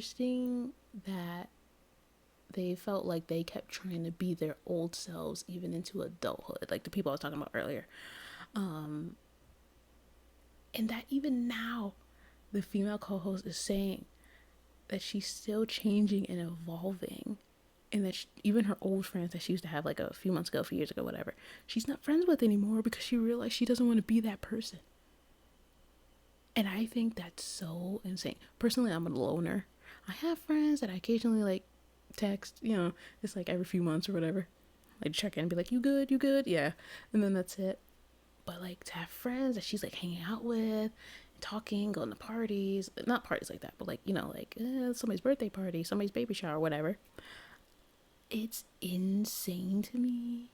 interesting that they felt like they kept trying to be their old selves even into adulthood, like the people I was talking about earlier. Um, and that even now, the female co host is saying that she's still changing and evolving. And that even her old friends that she used to have like a few months ago, a few years ago, whatever, she's not friends with anymore because she realized she doesn't want to be that person. And I think that's so insane. Personally, I'm a loner. I have friends that I occasionally like text, it's like every few months or whatever. Like check in and be like, you good? You good? Yeah. And then that's it. But like to have friends that she's like hanging out with, talking, going to parties, not parties like that, but like, like somebody's birthday party, somebody's baby shower, whatever. It's insane to me.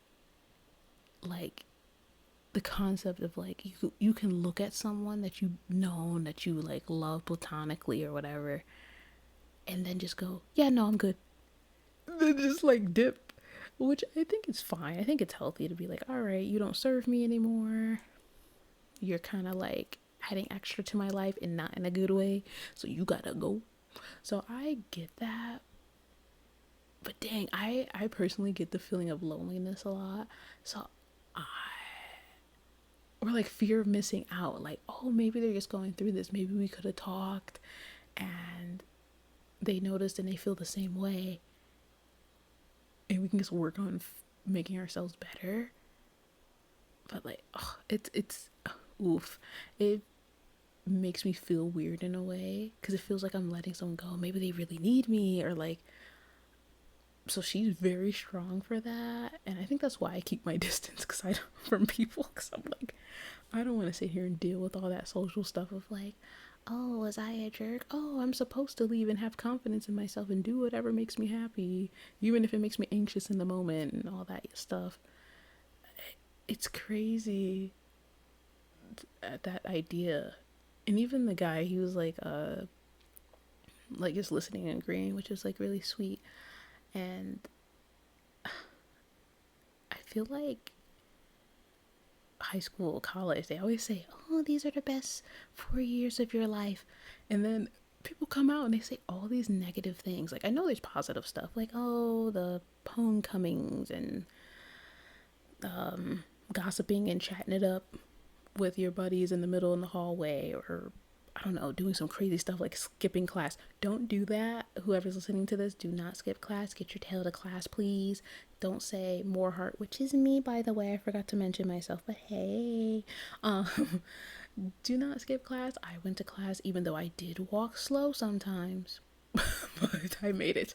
Like the concept of like you can look at someone that you know that you like love platonically or whatever, and then just go, yeah, no, I'm good. Then just like dip, which I think is fine. I think it's healthy to be like, all right, you don't serve me anymore. You're kind of like adding extra to my life and not in a good way, so you gotta go. So I get that, but dang, I personally get the feeling of loneliness a lot. So I or like fear of missing out, like, oh, maybe they're just going through this, maybe we could have talked and they noticed and they feel the same way, and we can just work on making ourselves better. But like, oh, it's oof, it makes me feel weird in a way because it feels like I'm letting someone go. Maybe they really need me, or like, so she's very strong for that, and I think that's why I keep my distance because I don't from people, because I'm like, I don't want to sit here and deal with all that social stuff of like, oh, was I a jerk? Oh, I'm supposed to leave and have confidence in myself and do whatever makes me happy, even if it makes me anxious in the moment and all that stuff. It's crazy, that idea. And even the guy, he was like just listening and agreeing, which is like really sweet. And I feel like high school, college, they always say, oh, these are the best 4 years of your life. And then people come out and they say all these negative things. Like, I know there's positive stuff, like, oh, the homecomings and gossiping and chatting it up with your buddies in the middle in the hallway, or I don't know, doing some crazy stuff like skipping class. Don't do that. Whoever's listening to this, do not skip class. Get your tail to class, please. Don't say more heart, which is me, by the way. I forgot to mention myself, but hey. Do not skip class. I went to class even though I did walk slow sometimes, but I made it.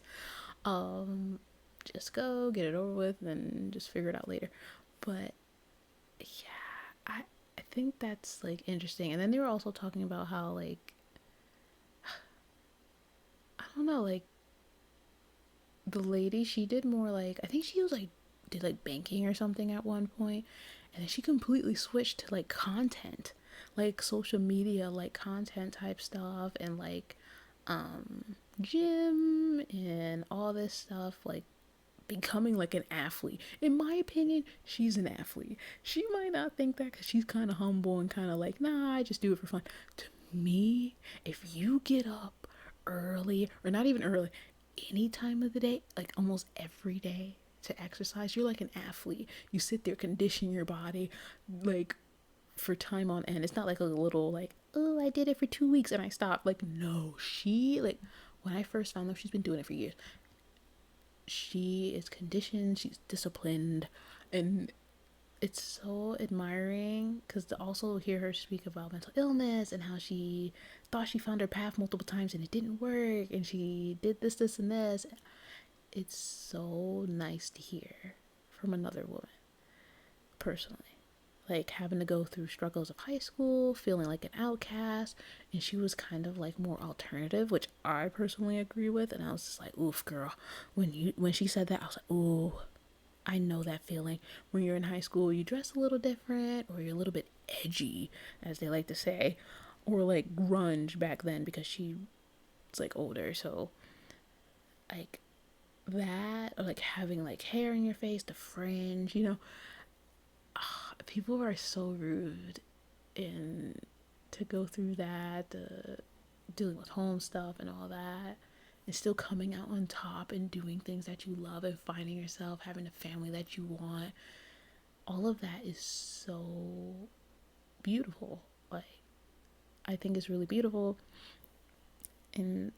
Just go, get it over with, and just figure it out later. But yeah, I think that's like interesting. And then they were also talking about how like, I don't know, like the lady, she did more like, I think she was like did like banking or something at one point, and then she completely switched to like content, like social media, like content type stuff, and like gym and all this stuff, like becoming like an athlete. In my opinion, she's an athlete. She might not think that because she's kind of humble and kind of like, nah, I just do it for fun. To me, if you get up early, or not even early, any time of the day, like almost every day, to exercise, you're like an athlete. You sit there, condition your body, like for time on end. It's not like a little like, oh, I did it for 2 weeks and I stopped. Like, no, she like, when I first found out, she's been doing it for years. She is conditioned, she's disciplined, and it's so admiring because to also hear her speak about mental illness and how she thought she found her path multiple times and it didn't work, and she did this and this. It's so nice to hear from another woman, personally. Like having to go through struggles of high school, feeling like an outcast, and she was kind of like more alternative, which I personally agree with. And I was just like, oof, girl. When she said that, I was like, ooh, I know that feeling. When you're in high school, you dress a little different, or you're a little bit edgy, as they like to say, or like grunge back then because she's like older. So like that, or like having like hair in your face, the fringe, people are so rude, and to go through that, dealing with home stuff and all that. and still coming out on top and doing things that you love and finding yourself, having a family that you want. All of that is so beautiful. Like, I think it's really beautiful. And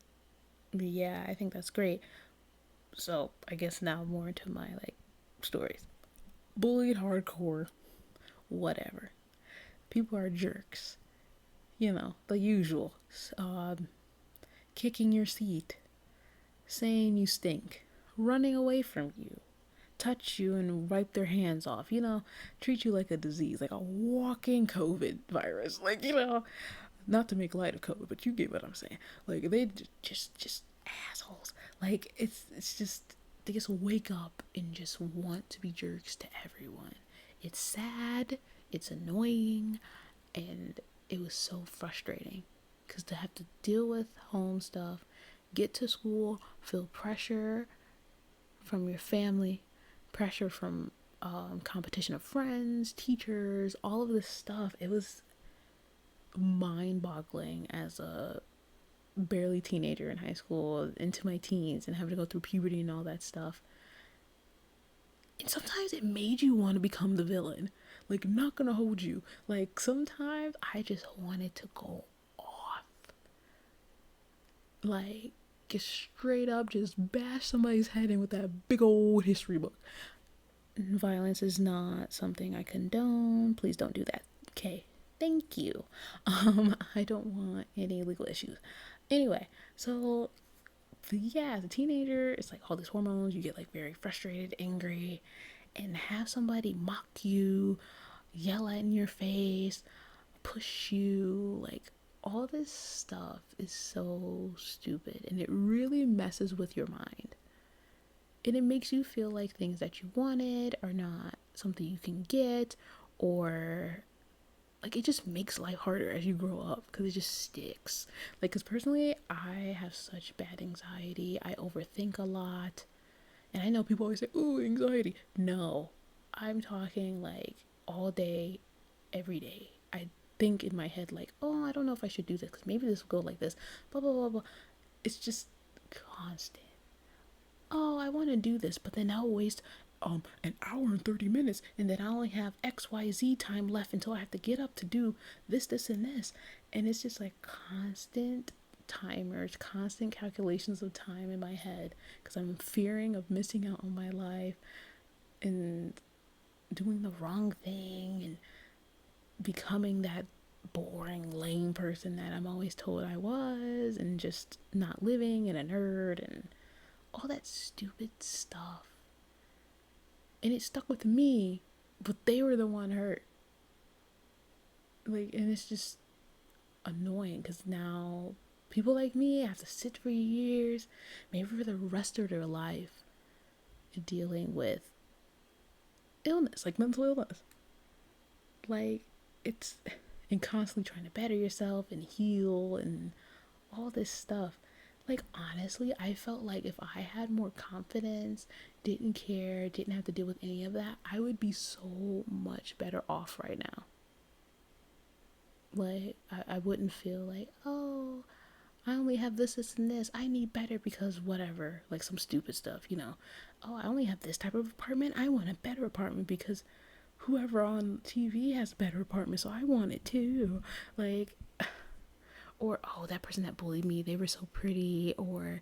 yeah, I think that's great. So I guess now more into my like stories. Bullied hardcore, whatever. People are jerks. You know, the usual. Um, Kicking your seat, saying you stink, running away from you, touch you and wipe their hands off, treat you like a disease, like a walking COVID virus. Like, not to make light of COVID, but you get what I'm saying. Like, they just assholes. Like, it's just, they just wake up and just want to be jerks to everyone. It's sad, it's annoying, and it was so frustrating because to have to deal with home stuff, get to school, feel pressure from your family, pressure from competition of friends, teachers, all of this stuff. It was mind boggling as a barely teenager in high school into my teens and having to go through puberty and all that stuff. And sometimes it made you want to become the villain. Like, not gonna hold you. Like, sometimes I just wanted to go off. Like, just straight up just bash somebody's head in with that big old history book. Violence is not something I condone. Please don't do that. Okay. Thank you. I don't want any legal issues. Anyway, so as a teenager, it's like all these hormones. You get like very frustrated, angry, and have somebody mock you, yell at in your face, push you, like all this stuff is so stupid and it really messes with your mind. And it makes you feel like things that you wanted are not something you can get, or like it just makes life harder as you grow up because it just sticks. Like, because personally, I have such bad anxiety. I overthink a lot. And I know people always say, "Ooh, anxiety." No, I'm talking like all day, every day. I think in my head, like, "Oh, I don't know if I should do this because maybe this will go like this." Blah, blah, blah, blah. It's just constant. Oh, I want to do this, but then I'll waste an hour and 30 minutes, and then I only have XYZ time left until I have to get up to do this, and this. And it's just like constant timers, constant calculations of time in my head because I'm fearing of missing out on my life and doing the wrong thing and becoming that boring, lame person that I'm always told I was, and just not living and a nerd and all that stupid stuff. And it stuck with me, but they were the one hurt. Like, and it's just annoying because now people like me have to sit for years, maybe for the rest of their life, dealing with illness, like mental illness. Like, it's, and constantly trying to better yourself and heal and all this stuff. Like, honestly, I felt like if I had more confidence, didn't care, didn't have to deal with any of that, I would be so much better off right now. Like, I wouldn't feel like, oh, I only have this, and this. I need better because whatever. Like, some stupid stuff. Oh, I only have this type of apartment. I want a better apartment because whoever on TV has a better apartment, so I want it too. Like, or, oh, that person that bullied me, they were so pretty, or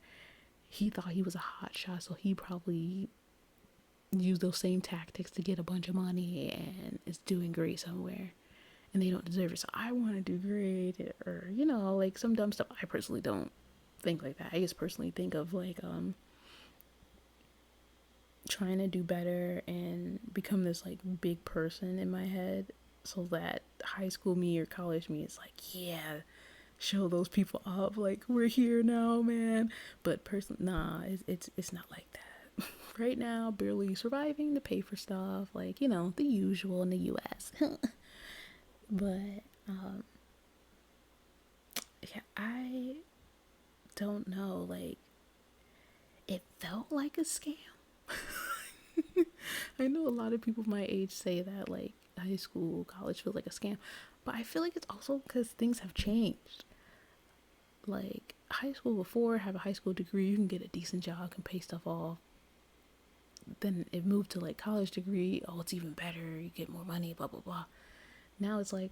he thought he was a hot shot, so he probably used those same tactics to get a bunch of money and is doing great somewhere and they don't deserve it, so I want to do great. Or like some dumb stuff. I personally don't think like that. I just personally think of like trying to do better and become this like big person in my head so that high school me or college me is like, yeah, show those people up, like, we're here now, man. But personally, nah, it's not like that. Right now, barely surviving to pay for stuff, like, the usual in the US. But yeah, I don't know, like, it felt like a scam. I know a lot of people my age say that, like, high school, college feels like a scam, but I feel like it's also because things have changed. Like, high school before, have a high school degree, you can get a decent job, can pay stuff off. Then it moved to like college degree. Oh, it's even better. You get more money, blah, blah, blah. Now it's like,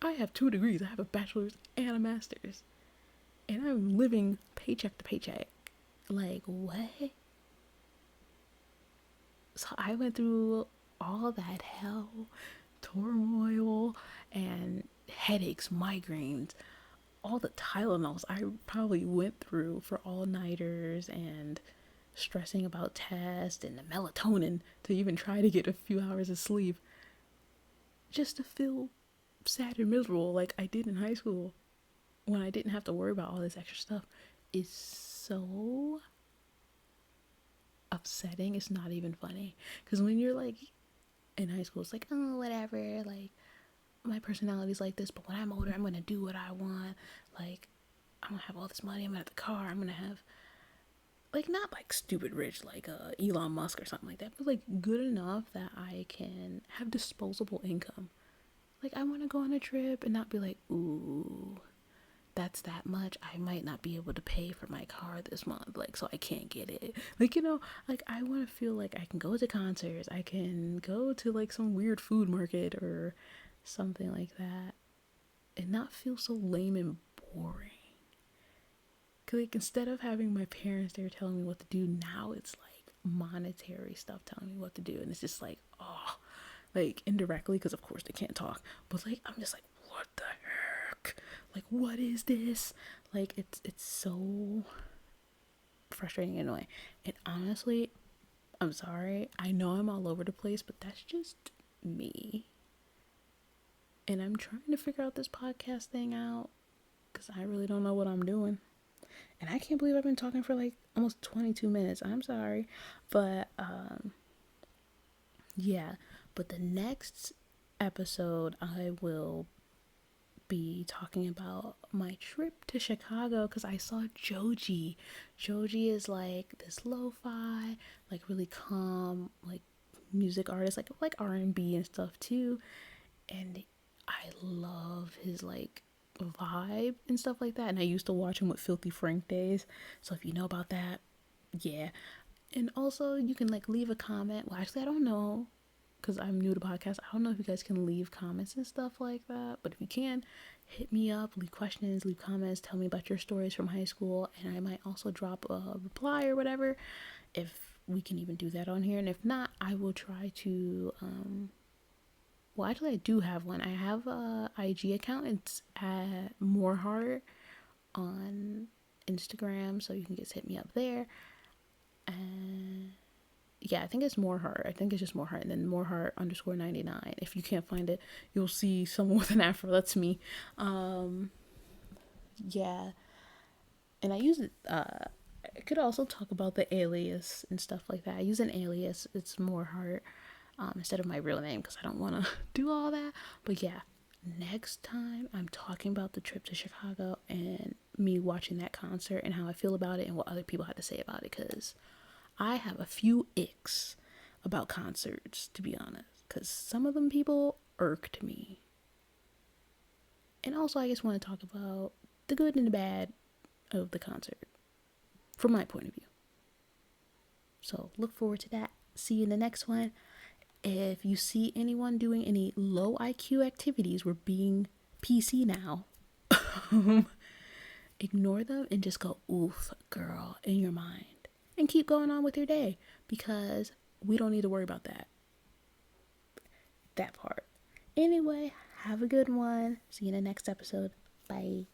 I have 2 degrees. I have a bachelor's and a master's. And I'm living paycheck to paycheck. Like, what? So I went through all that hell, turmoil, and headaches, migraines, all the Tylenols I probably went through for all-nighters and stressing about tests and the melatonin to even try to get a few hours of sleep just to feel sad and miserable like I did in high school when I didn't have to worry about all this extra stuff is so upsetting. It's not even funny. Because when you're like in high school, it's like, oh, whatever. Like, my personality's like this, but when I'm older, I'm going to do what I want. Like, I'm going to have all this money. I'm going to have the car. I'm going to have, like, not like stupid rich, like Elon Musk or something like that, but like good enough that I can have disposable income. Like, I want to go on a trip and not be like, ooh, that's that much. I might not be able to pay for my car this month, like, so I can't get it. Like, you know, like, I want to feel like I can go to concerts, I can go to like some weird food market or something like that, and not feel so lame and boring. Cause like, instead of having my parents there telling me what to do, now it's like monetary stuff telling me what to do, and it's just like, oh, like indirectly, because of course they can't talk, but like I'm just like, what the heck? Like, what is this? Like, it's so frustrating and annoying. And honestly, I'm sorry. I know I'm all over the place, but that's just me. And I'm trying to figure out this podcast thing out because I really don't know what I'm doing. And I can't believe I've been talking for like almost 22 minutes. I'm sorry. But yeah. But the next episode I will be talking about my trip to Chicago because I saw Joji. Joji is like this lo-fi, like really calm, like music artist, like R&B and stuff too. And I love his like vibe and stuff like that. And I used to watch him with Filthy Frank days. So if you know about that, yeah. And also you can like leave a comment. Well, actually I don't know, because I'm new to podcasts. I don't know if you guys can leave comments and stuff like that, but if you can, hit me up, leave questions, leave comments, tell me about your stories from high school, and I might also drop a reply or whatever if we can even do that on here. And if not, I will try to well, actually I do have one. I have a IG account. It's at Moreheart on Instagram, so you can just hit me up there. And yeah, I think it's Moreheart. I think it's just Moreheart, and then Moreheart_99. If you can't find it, you'll see someone with an afro. That's me. Yeah, and I use it. I could also talk about the alias and stuff like that. I use an alias. It's Moreheart instead of my real name because I don't want to do all that. But yeah, next time I'm talking about the trip to Chicago and me watching that concert and how I feel about it and what other people had to say about it, because I have a few icks about concerts, to be honest, because some of them people irked me. And also, I just want to talk about the good and the bad of the concert from my point of view. So look forward to that. See you in the next one. If you see anyone doing any low IQ activities, we're being PC now. Ignore them and just go, oof, girl, in your mind. And keep going on with your day, because we don't need to worry about that part. Anyway, have a good one. See you in the next episode. Bye.